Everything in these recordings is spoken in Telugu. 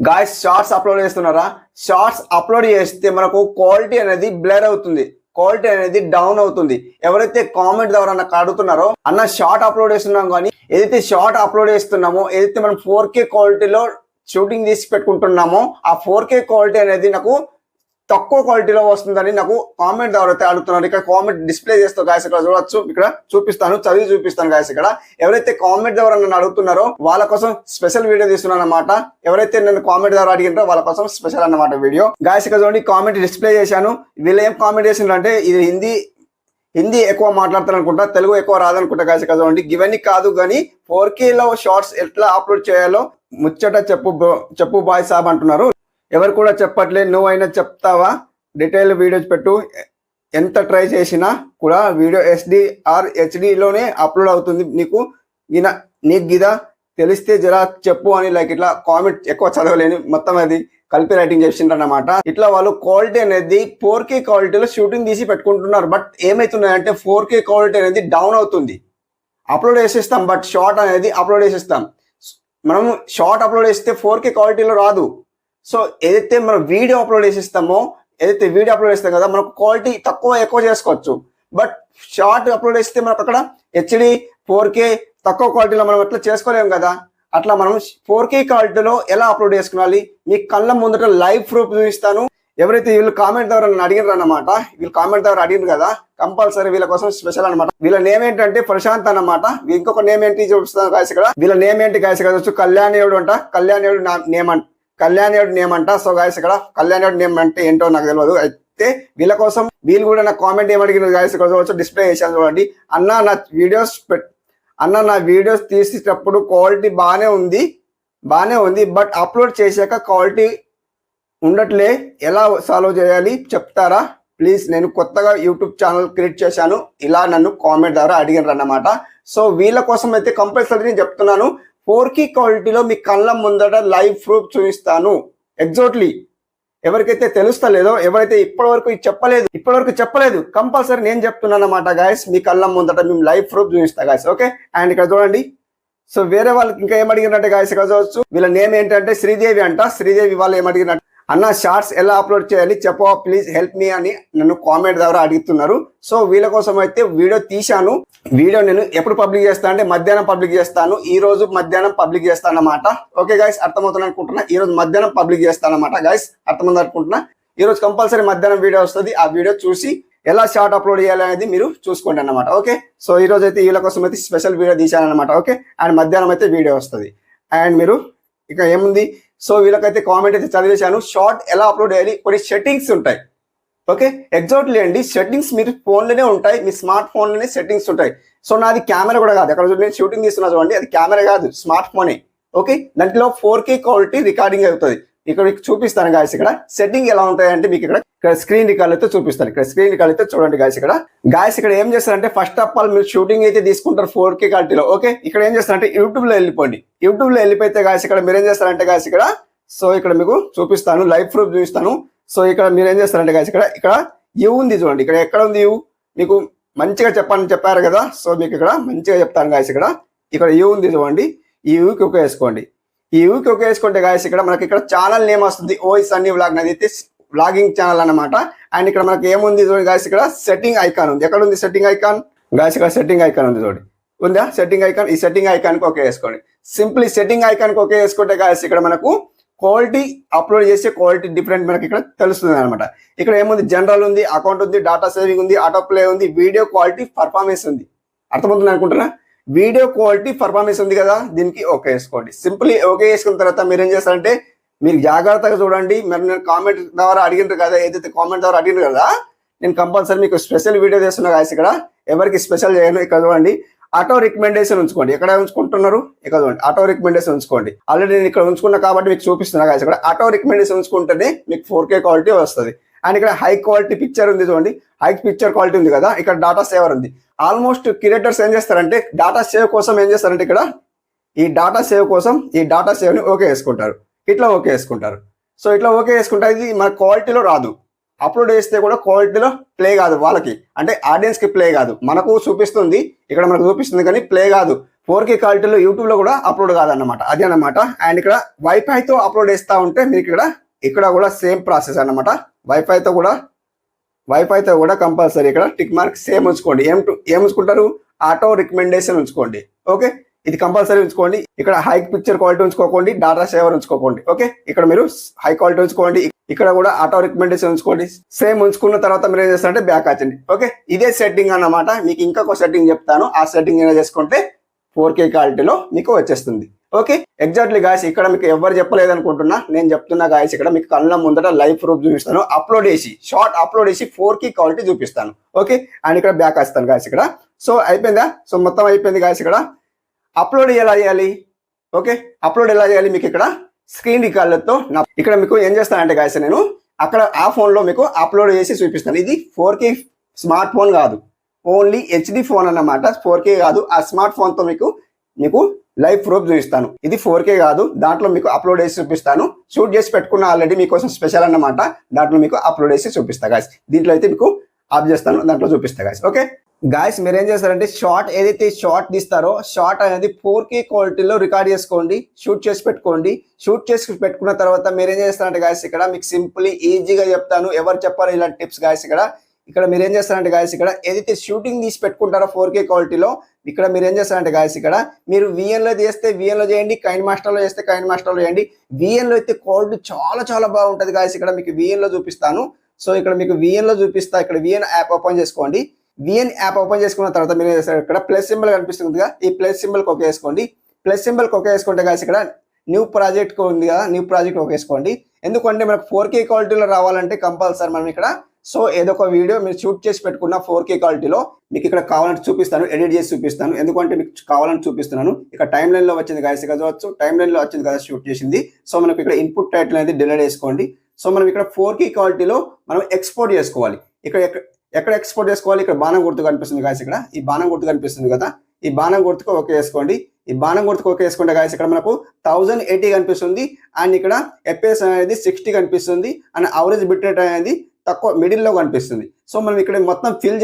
గాయ్స్ షార్ట్స్ అప్లోడ్ చేస్తున్నారా? షార్ట్స్ అప్లోడ్ చేస్తే మనకు క్వాలిటీ అనేది బ్లర్ అవుతుంది, క్వాలిటీ అనేది డౌన్ అవుతుంది. ఎవరైతే కామెంట్ ద్వారా నాకు అడుగుతున్నారో అన్న షార్ట్ అప్లోడ్ చేస్తున్నాం కానీ ఏదైతే షార్ట్ అప్లోడ్ చేస్తున్నామో, ఏదైతే మనం 4K క్వాలిటీలో షూటింగ్ తీసి పెట్టుకుంటున్నామో ఆ 4K క్వాలిటీ అనేది నాకు తక్కువ క్వాలిటీలో వస్తుందని నాకు కామెంట్ ద్వారా అయితే అడుగుతున్నారు. ఇక్కడ కామెంట్ డిస్ప్లే చేస్తాను గాయస్, ఇక్కడ చూడొచ్చు, ఇక్కడ చూపిస్తాను, చదివి చూపిస్తాను గాయస్. ఇక్కడ ఎవరైతే కామెంట్ ద్వారా నన్ను అడుగుతున్నారో వాళ్ళ కోసం స్పెషల్ వీడియో తీస్తున్నాను అన్నమాట. ఎవరైతే నన్ను కామెంట్ ద్వారా అడిగినారో వాళ్ళ కోసం స్పెషల్ అన్నమాట వీడియో. గాయస్ ఇక్కడ చూడండి, కామెంట్ డిస్ప్లే చేశాను. వీళ్ళు ఏం కామెంట్ చేసిండ్రంటే ఇది హిందీ ఎక్కువ మాట్లాడతాను అనుకుంటా, తెలుగు ఎక్కువ రాదనుకుంటా గాయస్. ఇక్కడ చూడండి, ఇవన్నీ కాదు కానీ 4K లో షార్ట్స్ ఎట్లా అప్లోడ్ చేయాలో ముచ్చట చెప్పు బాయ్ సాబ్ అంటున్నారు. ఎవరు కూడా చెప్పట్లే, నువ్వైనా చెప్తావా? డీటెయిల్ వీడియోస్ పెట్టు. ఎంత ట్రై చేసినా కూడా వీడియో HDలోనే అప్లోడ్ అవుతుంది. నీకు గిదా తెలిస్తే జరా చెప్పు అని లైక్ ఇట్లా కామెంట్ ఎక్కువ చదవలేని మొత్తం అది కలిపి రైటింగ్ చేసిండ్రన్నమాట. ఇట్లా వాళ్ళు క్వాలిటీ అనేది 4K క్వాలిటీలో షూటింగ్ తీసి పెట్టుకుంటున్నారు. బట్ ఏమైతున్నాయంటే 4K క్వాలిటీ అనేది డౌన్ అవుతుంది. అప్లోడ్ చేసేస్తాం, బట్ షార్ట్ అనేది అప్లోడ్ చేసేస్తాం. మనం షార్ట్ అప్లోడ్ చేస్తే 4K క్వాలిటీలో రాదు. సో ఏదైతే మనం వీడియో అప్లోడ్ చేస్తాం కదా, మనకు క్వాలిటీ తక్కువ ఎక్కువ చేసుకోవచ్చు. బట్ షార్ట్ అప్లోడ్ చేస్తే మనకు అక్కడ HD 4K తక్కువ క్వాలిటీలో మనం ఎట్లా చేసుకోలేము కదా. అట్లా మనం 4K క్వాలిటీలో ఎలా అప్లోడ్ చేసుకోవాలి, మీ కళ్ళ ముందట లైవ్ ప్రూఫ్ చూపిస్తాను. ఎవరైతే వీళ్ళు కామెంట్ ద్వారా నన్ను అడిగినారు అన్నమాట, వీళ్ళు కామెంట్ ద్వారా అడిగినారు కదా, కంపల్సరీ వీళ్ళ కోసం స్పెషల్ అనమాట. వీళ్ళ నేమ్ ఏంటంటే ప్రశాంత్ అన్నమాట. ఇంకొక నేమ్ ఏంటి చూపిస్తాను గాయస్. ఇక్కడ వీళ్ళ నేమ్ ఏంటి గాయస్, ఇక్కడ వచ్చి కళ్యాణ్యుడు అంట. కళ్యాణ్యుడు నేమ్ అంట. సో గాయస్ ఇక్కడ కళ్యాణ్యుడు నేమ్ అంటే ఏంటో నాకు తెలియదు. అయితే వీళ్ళ కోసం వీళ్ళు కూడా నాకు కామెంట్ ఏమడిగినారు గాయస్, ఇక్కడ డిస్ప్లే చేశాను చూడండి. అన్న నా వీడియోస్ తీసేటప్పుడు క్వాలిటీ బాగానే ఉంది, బట్ అప్లోడ్ చేశాక క్వాలిటీ ఉండట్లే, ఎలా సాల్వ్ చేయాలి చెప్తారా ప్లీజ్? నేను కొత్తగా యూట్యూబ్ ఛానల్ క్రియేట్ చేశాను, ఇలా నన్ను కామెంట్ ద్వారా అడిగినారు అన్నమాట. సో వీళ్ళ కోసం అయితే కంపల్సరీ నేను చెప్తున్నాను, 4K క్వాలిటీలో మీ కళ్ళ ముందట లైవ్ ప్రూఫ్ చూపిస్తాను. ఎగ్జాక్ట్లీ ఎవరికైతే తెలుస్తలేదో, ఎవరైతే ఇప్పటివరకు చెప్పలేదు కంపల్సరీ నేను చెప్తున్నాను అన్నమాట గాయస్. మీ కళ్ళ ముందట మేము లైవ్ ప్రూఫ్ చూపిస్తా గాయస్. ఓకే, అండ్ ఇక్కడ చూడండి. సో వేరే వాళ్ళకి ఇంకా ఏమడిగినట్టే గాయస్, ఇక్కడ చూడవచ్చు. వీళ్ళ నేమ్ ఏంటంటే శ్రీదేవి అంట. శ్రీదేవి వాళ్ళు ఏమడిగినట్టు, అన్న షార్ట్స్ ఎలా అప్లోడ్ చేయాలి చెప్పవా ప్లీజ్ హెల్ప్ మీ అని నన్ను కామెంట్ ద్వారా అడుగుతున్నారు. సో వీళ్ళ కోసం అయితే వీడియో తీశాను. వీడియో నేను ఎప్పుడు పబ్లిక్ చేస్తాను అంటే మధ్యాహ్నం పబ్లిక్ చేస్తాను. ఈ రోజు మధ్యాహ్నం పబ్లిక్ చేస్తాను అన్నమాట. ఓకే గైస్, అర్థమవుతుంది అనుకుంటున్నా. ఈ రోజు మధ్యాహ్నం పబ్లిక్ చేస్తాను అన్నమాట గైస్, అర్థమవుతుంది అనుకుంటున్నా. ఈ రోజు కంపల్సరీ మధ్యాహ్నం వీడియో వస్తుంది. ఆ వీడియో చూసి ఎలా షార్ట్ అప్లోడ్ చేయాలి అనేది మీరు చూసుకోండి అన్నమాట. ఓకే, సో ఈ రోజు అయితే వీళ్ళ కోసం అయితే స్పెషల్ వీడియో తీశాను అనమాట. ఓకే, అండ్ మధ్యాహ్నం అయితే వీడియో వస్తుంది. అండ్ మీరు ఇక ఏముంది, సో వీళ్ళకైతే కామెంట్ అయితే చదివేశాను. షార్ట్ ఎలా అప్లోడ్ చేయాలి, కొన్ని సెట్టింగ్స్ ఉంటాయి. ఓకే, ఎగ్జాక్ట్లీ అండి, సెట్టింగ్స్ మీరు ఫోన్లోనే ఉంటాయి, మీ స్మార్ట్ ఫోన్లోనే సెట్టింగ్స్ ఉంటాయి. సో నాది కెమెరా కూడా కాదు, అక్కడ నేను షూటింగ్ తీస్తున్నా చూడండి, అది కెమెరా కాదు, స్మార్ట్ ఫోనే. ఓకే, దాంట్లో 4K క్వాలిటీ రికార్డింగ్ అవుతుంది. ఇక్కడ మీకు చూపిస్తాను గాయస్. ఇక్కడ సెట్టింగ్ ఎలా ఉంటాయి అంటే మీకు ఇక్కడ స్క్రీన్ రికార్డ్ అయితే చూపిస్తాను. ఇక్కడ స్క్రీన్ రికార్డ్ అయితే చూడండి గాయస్. ఇక్కడ ఏం చేస్తారంటే ఫస్ట్ ఆఫ్ ఆల్ మీరు షూటింగ్ అయితే తీసుకుంటారు 4K క్వాలిటీలో. ఓకే, ఇక్కడ ఏం చేస్తారంటే యూట్యూబ్ లో వెళ్ళిపోండి. యూట్యూబ్ లో వెళ్ళిపోతే గాయస్ ఇక్కడ మీరు ఏం చేస్తారంటే గాయస్ సో ఇక్కడ మీకు చూపిస్తాను, లైవ్ ప్రూఫ్ చూపిస్తాను. సో ఇక్కడ మీరు ఏం చేస్తారంటే గాయస్ ఇక్కడ యూ ఉంది చూడండి. ఇక్కడ ఎక్కడ ఉంది యూ, మీకు మంచిగా చెప్పారు కదా. సో మీకు ఇక్కడ మంచిగా చెప్తాను గాయస్. ఇక్కడ యూ ఉంది చూడండి. ఈ యూకి ఒక వేసుకోండి. ఈ యూకి ఒక వేసుకుంటే గాయస్ ఇక్కడ మనకి ఇక్కడ ఛానల్ నేమ్ వస్తుంది, ఓయ్ సన్నీ వ్లాగ్. నాది అయితే వ్లాగింగ్ ఛానల్ అన్నమాట. అండ్ ఇక్కడ మనకి ఏముంది చూడండి గాయస్, ఇక్కడ సెట్టింగ్ ఐకాన్ ఉంది. ఎక్కడ ఉంది సెట్టింగ్ ఐకాన్ గాయస్? ఇక్కడ సెట్టింగ్ ఐకాన్ ఉంది చూడండి, ఉందా సెట్టింగ్ ఐకాన్? ఈ సెట్టింగ్ ఐకాన్ కి ఓకే వేసుకోండి. సింప్లీ సెట్టింగ్ ఐకాన్ కి ఓకే వేసుకుంటే గాయస్ ఇక్కడ మనకు క్వాలిటీ అప్లోడ్ చేసే క్వాలిటీ డిఫరెంట్ మనకి ఇక్కడ తెలుస్తుంది అనమాట. ఇక్కడ ఏముంది, జనరల్ ఉంది, అకౌంట్ ఉంది, డేటా సేవింగ్ ఉంది, ఆటో ప్లే ఉంది, వీడియో క్వాలిటీ పర్ఫార్మెన్స్ ఉంది. అర్థమవుతుంది అనుకుంటున్నా? వీడియో క్వాలిటీ పర్ఫార్మెన్స్ ఉంది కదా, దీనికి ఓకే వేసుకోండి. సింప్లీ ఓకే వేసుకున్న తర్వాత మీరు ఏం చేస్తారంటే మీరు జాగ్రత్తగా చూడండి. మరి నేను కామెంట్ ద్వారా అడిగినారు కదా, ఏదైతే కామెంట్ ద్వారా అడిగినారు కదా, నేను కంపల్సరీ మీకు స్పెషల్ వీడియో చేస్తున్నా గాయస్. ఇక్కడ ఎవరికి స్పెషల్ చేయను. ఇక్కడ చూడండి, ఆటో రికమెండేషన్ ఉంచుకోండి. ఎక్కడ ఉంచుకుంటున్నారు? ఇక్కడ చూడండి, ఆటో రికమెండేషన్ ఉంచుకోండి. ఆల్రెడీ నేను ఇక్కడ ఉంచుకున్నా కాబట్టి మీకు చూపిస్తున్నా గాయస్. ఇక్కడ ఆటో రికమెండేషన్ ఉంచుకుంటేనే మీకు 4K క్వాలిటీ వస్తుంది. అండ్ ఇక్కడ హై క్వాలిటీ పిక్చర్ ఉంది చూడండి, హై పిక్చర్ క్వాలిటీ ఉంది కదా. ఇక్కడ డాటా సేవర్ ఉంది. ఆల్మోస్ట్ క్రియేటర్స్ ఏం చేస్తారంటే డాటా సేవ్ కోసం ఏం చేస్తారంటే ఇక్కడ ఈ డాటా సేవ్ కోసం ఈ డాటా సేవ్ని ఓకే వేసుకుంటారు. ఇట్లా ఓకే వేసుకుంటారు. సో ఇట్లా ఓకే వేసుకుంటే ఇది మన క్వాలిటీలో రాదు. అప్లోడ్ చేస్తే కూడా క్వాలిటీలో ప్లే కాదు వాళ్ళకి, అంటే ఆడియన్స్ కి ప్లే కాదు. మనకు చూపిస్తుంది, ఇక్కడ మనకు చూపిస్తుంది కానీ ప్లే కాదు. 4K క్వాలిటీలో యూట్యూబ్లో కూడా అప్లోడ్ కాదన్నమాట, అదే అనమాట. అండ్ ఇక్కడ వైఫైతో అప్లోడ్ చేస్తూ ఉంటే మీకు ఇక్కడ కూడా సేమ్ ప్రాసెస్ అన్నమాట. వైఫైతో కూడా కంపల్సరీ ఇక్కడ టిక్ మార్క్ సేమ్ ఉంచుకోండి. ఏం ఉంచుకుంటారు? ఆటో రికమెండేషన్ ఉంచుకోండి. ఓకే, ఇది కంపల్సరీ ఉంచుకోండి. ఇక్కడ హై పిక్చర్ క్వాలిటీ ఉంచుకోకండి, డాటా సేవర్ ఉంచుకోకండి. ఓకే, ఇక్కడ మీరు హై క్వాలిటీ ఉంచుకోండి, ఇక్కడ కూడా ఆటో రికమెండేషన్ ఉంచుకోండి. సేమ్ ఉంచుకున్న తర్వాత మీరు ఏం చేస్తారంటే బ్యాక్ వచ్చండి. ఓకే, ఇదే సెట్టింగ్ అన్నమాట. మీకు ఇంకొక సెట్టింగ్ చెప్తాను, ఆ సెట్టింగ్ ఏమైనా చేసుకుంటే 4K క్వాలిటీలో మీకు వచ్చేస్తుంది. ఓకే, ఎగ్జాక్ట్లీ గాయస్, ఇక్కడ మీకు ఎవరు చెప్పలేదు అనుకుంటున్నా, నేను చెప్తున్నా గాయస్. ఇక్కడ మీకు కళ్ళ ముందట లైవ్ ప్రూఫ్ చూపిస్తాను, షార్ట్ అప్లోడ్ చేసి 4K క్వాలిటీ చూపిస్తాను. ఓకే, అండ్ ఇక్కడ బ్యాక్ వస్తాను గాయస్. ఇక్కడ సో అయిపోయిందా? సో మొత్తం అయిపోయింది గాయస్. ఇక్కడ అప్లోడ్ ఎలా చేయాలి? ఓకే, అప్లోడ్ ఎలా చేయాలి? మీకు ఇక్కడ స్క్రీన్ రికార్డులతో ఇక్కడ మీకు ఏం చేస్తానంటే గాయస్, నేను అక్కడ ఆ ఫోన్లో మీకు అప్లోడ్ చేసి చూపిస్తాను. ఇది 4K స్మార్ట్ ఫోన్ కాదు, ఓన్లీ హెచ్డి ఫోన్ అన్నమాట. 4K కాదు, ఆ స్మార్ట్ ఫోన్తో మీకు లైవ్ ప్రూఫ్ చూపిస్తాను. ఇది 4K కాదు, దాంట్లో మీకు అప్లోడ్ చేసి చూపిస్తాను. షూట్ చేసి పెట్టుకున్న ఆల్రెడీ మీకోసం స్పెషల్ అన్నమాట, దాంట్లో మీకు అప్లోడ్ చేసి చూపిస్తా గాయస్. దీంట్లో అయితే మీకు ఆఫ్ చేస్తాను, దాంట్లో చూపిస్తా గాయస్. ఓకే గాయస్, మీరు ఏం చేస్తారంటే ఏదైతే షార్ట్ తీస్తారో షార్ట్ అనేది 4K క్వాలిటీలో రికార్డ్ చేసుకోండి, షూట్ చేసి పెట్టుకోండి. షూట్ చేసి పెట్టుకున్న తర్వాత మీరు ఏం చేస్తారంటే గాయస్, ఇక్కడ మీకు సింపుల్లీ ఈజీగా చెప్తాను, ఎవరు చెప్పారు ఇలాంటి టిప్స్ గాయస్. ఇక్కడ మీరు ఏం చేస్తారంటే గాయస్, ఇక్కడ ఏదైతే షూటింగ్ తీసి పెట్టుకుంటారో 4K క్వాలిటీలో, ఇక్కడ మీరు ఏం చేస్తారంటే గాయస్, ఇక్కడ మీరు VN లో చేస్తే VN లో చేయండి, కైన్ మాస్టర్లో చేస్తే కైన్ మాస్టర్లో చేయండి. VN లో అయితే క్వాలిటీ చాలా చాలా బాగుంటుంది గాయస్. ఇక్కడ మీకు VN లో చూపిస్తాను. సో ఇక్కడ మీకు VN లో చూపిస్తా. ఇక్కడ VN యాప్ ఓపెన్ చేసుకోండి. VN యాప్ ఓపెన్ చేసుకున్న తర్వాత మీరు ఏం చేస్తారు, ఇక్కడ ప్లస్ సింబల్ కనిపిస్తుంది కదా, ఈ ప్లస్ సింబల్ ఓకే వేసుకోండి. ప్లస్ సింబల్ ఓకే వేసుకుంటే గాయస్, ఇక్కడ న్యూ ప్రాజెక్ట్ ఉంది కదా, న్యూ ప్రాజెక్ట్ ఓకే వేసుకోండి. ఎందుకంటే మనకు 4K క్వాలిటీలో రావాలంటే కంపల్సరీ మనం ఇక్కడ సో ఏదో ఒక వీడియో మీరు షూట్ చేసి పెట్టుకున్న 4K క్వాలిటీలో మీకు ఇక్కడ కావాలంటే చూపిస్తాను, ఎడిట్ చేసి చూపిస్తాను. ఎందుకంటే మీకు కావాలని చూపిస్తున్నాను. ఇక్కడ టైమ్ లైన్ లో వచ్చింది గాయస్, ఇక్కడ చూడవచ్చు టైమ్ లైన్ లో వచ్చింది కదా షూట్ చేసింది. సో మనకి ఇక్కడ ఇన్పుట్ టైటిల్ అనేది డిలీట్ చేసుకోండి. సో మనం ఇక్కడ 4K క్వాలిటీలో మనం ఎక్స్పోర్ట్ చేసుకోవాలి. ఎక్కడ ఎక్స్పోర్ట్ చేసుకోవాలి? ఇక్కడ బాణం గుర్తు కనిపిస్తుంది గాయస్. ఇక్కడ ఈ బాణం గుర్తు కనిపిస్తుంది కదా, ఈ బాణం గుర్తుకు ఓకే వేసుకోండి. ఈ బాణం గుర్తుకు ఓకే వేసుకుంటే గాయస్, ఇక్కడ మనకు 1080 కనిపిస్తుంది. అండ్ ఇక్కడ FPS అనేది 60 కనిపిస్తుంది. అండ్ అవరేజ్ బిట్ రేట్ అనేది తక్కువ మిడిల్లో కనిపిస్తుంది. సో మనం ఇక్కడ మొత్తం ఫిల్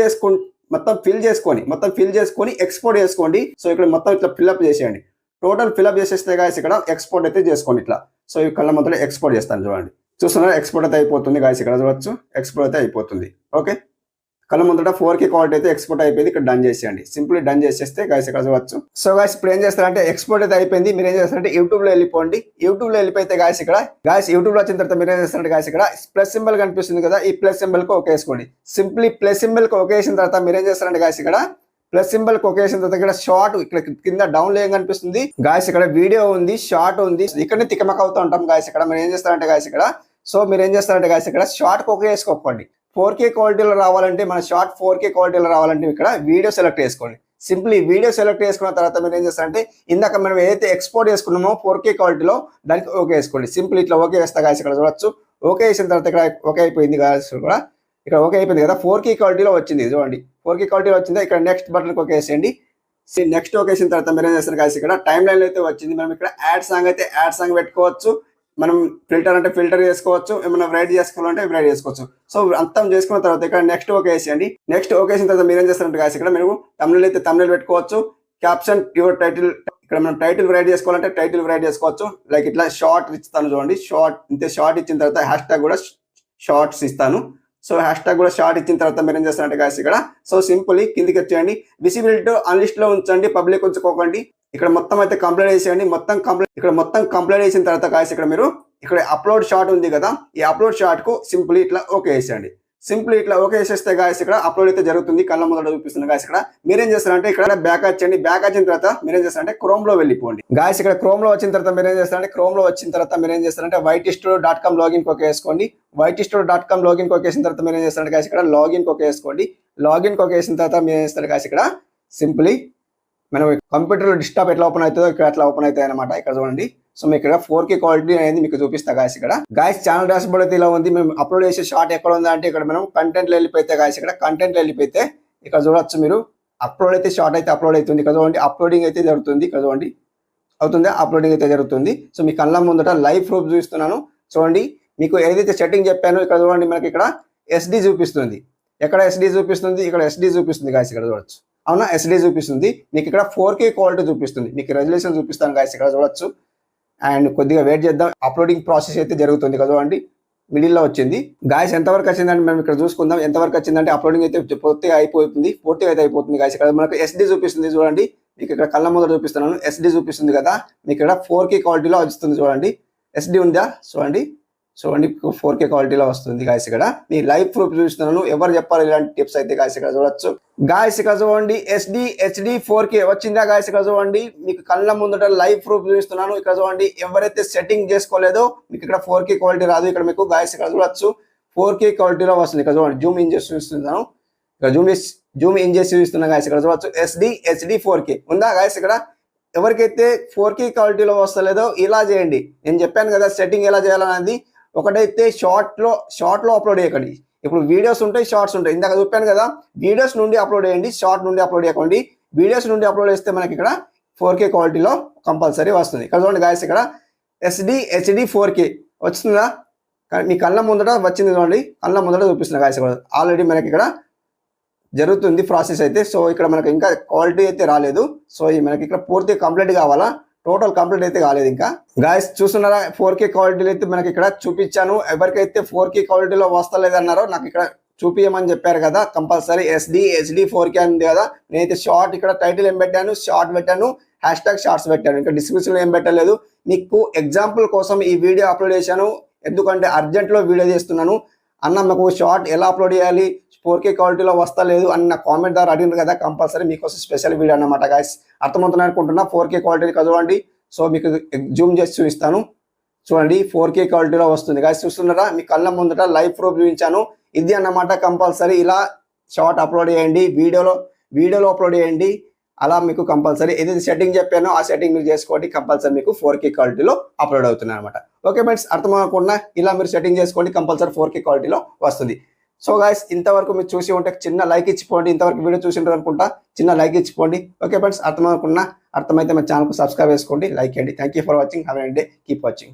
చేసుకొని ఎక్స్పోర్ట్ చేసుకోండి. సో ఇక్కడ మొత్తం ఇట్లా ఫిల్అప్ చేసేయండి. టోటల్ ఫిల్అప్ చేసేస్తే గాయస్, ఇక్కడ ఎక్స్పోర్ట్ అయితే చేసుకోండి ఇట్లా. సో ఈ కళ్ళ మొత్తం ఎక్స్పోర్ట్ చేస్తాను చూడండి. చూస్తున్నారా, ఎక్స్పోర్ట్ అయితే అయిపోతుంది గాయస్. ఇక్కడ చూడవచ్చు ఎక్స్పోర్ట్ అయితే అయిపోతుంది. ఓకే, కళ్ళ ముందట 4K క్వాలిటీ అయితే ఎక్స్పోర్ట్ అయిపోయింది. ఇక్కడ డన్ చేసేయండి. సింపుల్లీ డన్ చేసేస్తే గాయస్ ఇక్కడ చూడవచ్చు. సో గాయస్ ఇప్పుడు ఏం చేస్తారంటే ఎక్స్పోర్ట్ అయితే అయిపోయింది. మీరు ఏం చేస్తారంటే యూట్యూబ్ లో వెళ్ళిపోండి. యూట్యూబ్ లో వెళ్ళిపోతే గాయస్, ఇక్కడ యూట్యూబ్ లో వచ్చిన తర్వాత మీరు ఏం చేస్తారంటే గాయస్, ఇక్కడ ప్లస్ సింబల్ కనిపిస్తుంది కదా, ఈ ప్లస్ సింబల్ కి ఓకే వేసుకోండి. సింప్లీ ప్లస్ సింబల్ కి ఓకే వేసిన తర్వాత మీరు ఏం చేస్తారంటే గాయస్, ఇక్కడ ప్లస్ సింబల్ కి ఓకే వేసిన తర్వాత ఇక్కడ షార్ట్ ఇక్కడ కింద డౌన్ లో ఏం కనిపిస్తుంది గాయస్, ఇక్కడ వీడియో ఉంది, షార్ట్ ఉంది. ఇక్కడనే తికమక అవుతూ ఉంటాం గాయస్. ఇక్కడ మీరు ఏం చేస్తారంటే గాయస్, ఇక్కడ షార్ట్ ఓకే వేసుకోకండి. 4K క్వాలిటీలో రావాలంటే మన షార్ట్ 4K క్వాలిటీలో రావాలంటే ఇక్కడ వీడియో సెలెక్ట్ చేసుకోండి. సింప్లీ వీడియో సెలెక్ట్ చేసుకున్న తర్వాత మీరు ఏం చేస్తారంటే ఇందాక మనం ఏదైతే ఎక్స్పోర్ట్ చేసుకున్నామో 4K క్వాలిటీలో దానికి ఓకే వేసుకోండి. సింపుల్ ఇట్లా ఓకే వేస్తా గాయస్. ఇక్కడ చూడవచ్చు ఓకే వేసిన తర్వాత ఇక్కడ ఓకే అయిపోయింది గాయస్. కూడా ఇక్కడ ఓకే అయిపోయింది కదా, 4K క్వాలిటీలో వచ్చింది చూడండి. 4K క్వాలిటీలో వచ్చింది. ఇక్కడ నెక్స్ట్ బటన్ ఓకే వేసేయండి. నెక్స్ట్ ఓకే వేసిన తర్వాత మీరు ఏం చేస్తారు గాయస్, ఇక్కడ టైం లైన్ అయితే వచ్చింది. మనం ఇక్కడ యాడ్ సాంగ్ అయితే యాడ్ సాంగ్ పెట్టుకోవచ్చు. మనం ఫిల్టర్ అంటే ఫిల్టర్ చేసుకోవచ్చు, ఏమైనా రైట్ చేసుకోవాలంటే రైట్ చేసుకోవచ్చు. సో అంతం చేసుకున్న తర్వాత ఇక్కడ నెక్స్ట్ ఓకే వేసేయండి. నెక్స్ట్ ఓకే వేసిన తర్వాత మీరు ఏం చేస్తారంటే గాయస్, ఇక్కడ మీరు తమిళ అయితే తమిళ పెట్టుకోవచ్చు. క్యాప్షన్ యువర్ టైటిల్, ఇక్కడ మనం టైటిల్ రైట్ చేసుకోవాలంటే టైటిల్ రైట్ చేసుకోవచ్చు. లైక్ ఇట్లా షార్ట్ ఇస్తాను చూడండి. షార్ట్ ఇంతే, షార్ట్ ఇచ్చిన తర్వాత హ్యాష్ ట్యాగ్ కూడా షార్ట్స్ ఇస్తాను. సో హ్యాష్ ట్యాగ్ కూడా షార్ట్ ఇచ్చిన తర్వాత మీరు ఏం చేస్తారంటే గాయస్, ఇక్కడ సో సింపుల్లీ కిందికి వచ్చేయండి. విజిబిలిటీ అన్లిస్ట్ లో ఉంచండి, పబ్లిక్ ఉంచుకోకండి. ఇక్కడ మొత్తం అయితే కంప్లీట్ చేసేయండి. ఇక్కడ మొత్తం కంప్లీట్ చేసిన తర్వాత గాయస్, ఇక్కడ అప్లోడ్ షాట్ ఉంది కదా, ఈ అప్లోడ్ షాట్ కు సింపుల్ ఇట్లా ఓకే వేసేయండి. సింపుల్ ఇట్లా ఓకే వేసేస్తే గాయస్, ఇక్కడ అప్లోడ్ అయితే జరుగుతుంది. కళ్ళ ముందర చూపిస్తుంది గాయస్. ఇక్కడ మీరేం చేస్తారంటే ఇక్కడ బ్యాక్ వచ్చండి. బ్యాక్ వచ్చిన తర్వాత మీరేం చేస్తారంటే క్రోమ్ లో వెళ్ళిపోండి గాయస్. ఇక్కడ క్రోమ్ లో వచ్చిన తర్వాత మీరేం చేస్తారంటే whitestudio.com లాగిన్ ఓకే వేసుకోండి. whitestudio.com లాగిన్ ఓకే వేసిన తర్వాత మీరేం చేస్తారంటే గాయస్, ఇక్కడ లాగిన్ ఓకే వేసుకోండి. లాగిన్ ఓకే వేసిన తర్వాత మీరు ఏం చేస్తారు గాయస్, ఇక్కడ సింపుల్లీ మనం కంప్యూటర్ లో డెస్క్టాప్ ఎట్లా ఓపెన్ అవుతుందో ఇక్కడ అట్లా ఓపెన్ అవుతాయి అనమాట. ఇక్కడ చూడండి. సో మీకు ఇక్కడ 4K క్వాలిటీ అనేది మీకు చూపిస్తా గాయస్. ఇక్కడ గాయస్ ఛానల్ డాష్ బోర్డ్ అయితే ఇలా ఉంది. మేము అప్లోడ్ చేసే షార్ట్ ఎక్కడ ఉంది అంటే ఇక్కడ మనం కంటెంట్ లో వెళ్ళిపోతే గాయస్, ఇక్కడ కంటెంట్ లో వెళ్ళిపోతే ఇక్కడ చూడొచ్చు మీరు అప్లోడ్ అయితే షార్ట్ అయితే అప్లోడ్ అవుతుంది. ఇక్కడ చూడండి అప్లోడింగ్ అయితే జరుగుతుంది. ఇక్కడ చూడండి అవుతుందా, అప్లోడింగ్ అయితే జరుగుతుంది. సో మీ కళ్ళ ముందట లైవ్ ప్రూఫ్ చూపిస్తున్నాను చూడండి. మీకు ఏదైతే సెట్టింగ్ చెప్పానో ఇక్కడ చూడండి, మనకి ఇక్కడ SD చూపిస్తుంది. ఎక్కడ SD చూపిస్తుంది, ఇక్కడ SD చూపిస్తుంది గాయస్. ఇక్కడ చూడొచ్చు. అవునా, ఎస్డి చూపిస్తుంది. మీకు ఇక్కడ 4K క్వాలిటీ చూపిస్తుంది. మీకు రెజల్యూషన్ చూపిస్తాను గాయస్, ఇక్కడ చూడొచ్చు. అండ్ కొద్దిగా వెయిట్ చేద్దాం. అప్లోడింగ్ ప్రాసెస్ అయితే జరుగుతుంది కదా, చూడండి మిడిల్లో వచ్చింది. గాయస్ ఎంతవరకు వచ్చిందంటే మనం ఇక్కడ చూసుకుందాం. ఎంతవరకు వచ్చిందంటే అప్లోడింగ్ అయితే పూర్తిగా అయిపోతుంది. గాయస్ ఇక్కడ మనకు ఎస్డి చూపిస్తుంది చూడండి. మీకు ఇక్కడ కళ్ళ ముందర చూపిస్తున్నాను, ఎస్డి చూపిస్తుంది కదా. మీకు ఇక్కడ 4K క్వాలిటీలో వస్తుంది చూడండి. ఎస్డి ఉందా చూడండి, 4K క్వాలిటీలో వస్తుంది గాయస్. ఇక్కడ మీ లైవ్ ప్రూఫ్ చూపిస్తున్నాను. ఎవరు చెప్పాలి ఇలాంటి టిప్స్ అయితే గాయస్ ఇక్కడ చూడొచ్చు. గాయస్ ఇక్కడ చూడండి, ఎస్డి హెచ్డి 4K వచ్చిందా గాయస్. ఇక్కడ చూడండి మీకు కళ్ళ ముందట లైవ్ ప్రూఫ్ చూపిస్తున్నాను. ఇక్కడ చూడండి, ఎవరైతే సెట్టింగ్ చేసుకోలేదో మీకు ఇక్కడ 4K క్వాలిటీ రాదు. ఇక్కడ మీకు గాయస్ ఇక్కడ చూడొచ్చు 4K క్వాలిటీలో వస్తుంది. ఇక్కడ చూడండి జూమ్ ఇన్ చేసి చూపిస్తున్నాను. ఇక్కడ జూమ్ ఇన్ చేసి చూపిస్తున్నా గాయస్. ఇక్కడ చూడొచ్చు ఎస్డి హెచ్డి 4K ఉందా గాయస్. ఇక్కడ ఎవరికైతే 4K క్వాలిటీలో వస్తలేదో ఇలా చేయండి. నేను చెప్పాను కదా సెట్టింగ్ ఎలా చేయాలనేది. ఒకటైతే షార్ట్ లో అప్లోడ్ చేయకండి. ఇప్పుడు వీడియోస్ ఉంటాయి, షార్ట్స్ ఉంటాయి. ఇందాక చెప్పాను కదా, వీడియోస్ నుండి అప్లోడ్ చేయండి, షార్ట్ నుండి అప్లోడ్ చేయకండి. వీడియోస్ నుండి అప్లోడ్ చేస్తే మనకి ఇక్కడ 4K క్వాలిటీలో కంపల్సరీ వస్తుంది. ఇక్కడ చూడండి గాయస్, ఇక్కడ ఎస్డి హెచ్డి 4K వస్తుందా. మీ కళ్ళ ముందట వచ్చింది చూడండి, కళ్ళ ముందట చూపిస్తున్నా గాయస్. ఆల్రెడీ మనకి ఇక్కడ జరుగుతుంది ప్రాసెస్ అయితే. సో ఇక్కడ మనకి ఇంకా క్వాలిటీ అయితే రాలేదు. సో మనకి ఇక్కడ పూర్తిగా కంప్లీట్ కావాలా, టోటల్ కంప్లీట్ అయితే కాలేదు ఇంకా. గాయస్ చూస్తున్నారా 4K క్వాలిటీలో అయితే మనకి ఇక్కడ చూపించాను. ఎవరికైతే 4K క్వాలిటీలో వస్తలేదన్నారో నాకు ఇక్కడ చూపించమని చెప్పారు కదా, కంపల్సరీ ఎస్డి హెచ్డి 4K ఉంది కదా. నేనైతే షార్ట్ ఇక్కడ టైటిల్ ఏం పెట్టాను, షార్ట్ పెట్టాను, #షార్ట్స్ పెట్టాను. ఇంకా డిస్క్రిప్షన్లో ఏం పెట్టలేదు. మీకు ఎగ్జాంపుల్ కోసం ఈ వీడియో అప్లోడ్ చేశాను. ఎందుకంటే అర్జెంట్లో వీడియో చేస్తున్నాను. అన్న మాకు షార్ట్ ఎలా అప్లోడ్ చేయాలి, 4K క్వాలిటీలో వస్తలేదు అన్న కామెంట్ ద్వారా అడిగినారు కదా, కంపల్సరీ మీకోసం స్పెషల్ వీడియో అన్నమాట గాయస్. అర్థమవుతుంది అనుకుంటున్నా. 4K క్వాలిటీ చదవండి. సో మీకు జూమ్ చేసి చూపిస్తాను చూడండి. 4K క్వాలిటీలో వస్తుంది గాయస్. చూస్తున్నారా, మీ కళ్ళ ముందట లైవ్ ప్రూఫ్ చూపించాను. ఇది అన్నమాట. కంపల్సరీ ఇలా షార్ట్ అప్లోడ్ చేయండి, వీడియోలో అప్లోడ్ చేయండి. అలా మీకు కంపల్సరీ ఏదైతే సెట్టింగ్ చెప్పానో ఆ సెట్టింగ్ మీరు చేసుకోండి. కంపల్సరీ మీకు 4K క్వాలిటీలో అప్లోడ్ అవుతుంది అనమాట. ఓకే ఫ్రెండ్స్, అర్థమవుకుండా ఇలా మీరు సెట్టింగ్ చేసుకోండి, కంపల్సరీ 4K క్వాలిటీలో వస్తుంది. సో గాయస్ ఇంతవరకు మీరు చూసి ఉంటే చిన్న లైక్ ఇచ్చిపోండి. ఇంతవరకు వీడియో చూసి ఉంటారు అనుకుంటా, చిన్న లైక్ ఇచ్చిపోండి. ఓకే ఫ్రెండ్స్, అర్థమైతే మన ఛానల్కు సబ్స్క్రైబ్ చేసుకోండి, లైక్ చేయండి. Thank you for watching. Have a nice day. Keep watching.